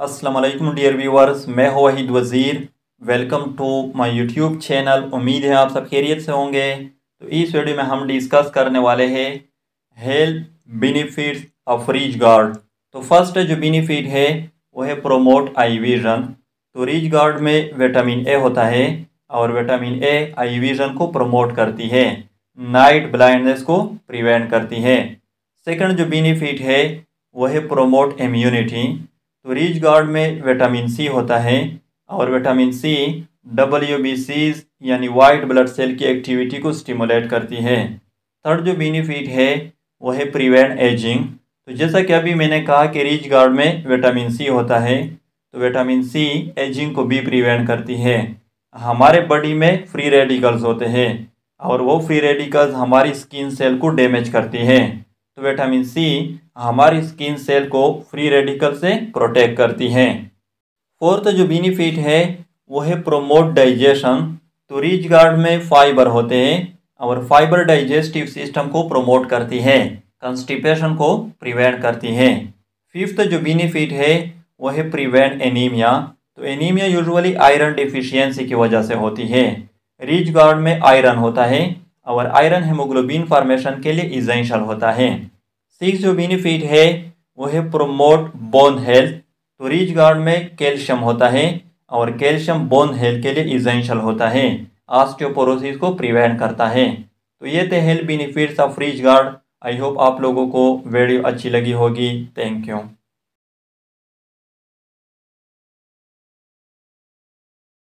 अस्सलाम वालेकुम dear viewers, मैं हूं Waheed Wazir. Welcome to my YouTube channel. उम्मीद है आप सब खैरियत से होंगे। तो इस वीडियो में हम डिस्कस करने वाले हैं health benefits of rich guard. तो फर्स्ट जो बेनिफिट है वो है प्रोमोट आई विजन। तो रिच गार्ड में विटामिन ए होता है और विटामिन ए आई विजन को प्रमोट करती है, नाइट ब्लाइंडनेस को प्रिवेंट करती है। सेकंड जो बेनिफिट है वो है प्रोमोट इम्यूनिटी। तो रिच गार्ड में विटामिन सी होता है और विटामिन सी WBCs यानी वाइट ब्लड सेल की एक्टिविटी को स्टिमुलेट करती है। थर्ड जो बेनिफिट है वो है प्रिवेंट एजिंग। तो जैसा कि अभी मैंने कहा कि रिच गार्ड में विटामिन सी होता है, तो विटामिन सी एजिंग को भी प्रिवेंट करती है। हमारे बॉडी में फ्री रेडिकल्स होते हैं और वो फ्री रेडिकल्स हमारी स्किन सेल को डैमेज करती है। तो विटामिन सी हमारी स्किन सेल को फ्री रेडिकल से प्रोटेक्ट करती है। फोर्थ जो बेनिफिट है वो है प्रोमोट डाइजेशन। तो रिच गार्ड में फाइबर होते हैं और फाइबर डाइजेस्टिव सिस्टम को प्रोमोट करती है, कंस्टिपेशन को प्रिवेंट करती है। फिफ्थ जो बेनिफिट है वो है प्रिवेंट एनीमिया। तो एनीमिया यूजुअली आयरन डिफिशियंसी की वजह से होती है। रिच गार्ड में आयरन होता है और आयरन हेमोग्लोबिन फॉर्मेशन के लिए इसेंशियल होता है। सिक्स जो बेनिफिट है वो है प्रोमोट बोन हेल्थ। तो रिच गार्ड में कैल्शियम होता है और कैल्शियम बोन हेल्थ के लिए इसेंशियल होता है, ऑस्टियोपोरोसिस को प्रिवेंट करता है। तो ये थे health benefits of rich guard. I hope आप लोगों को वीडियो अच्छी लगी होगी। Thank you.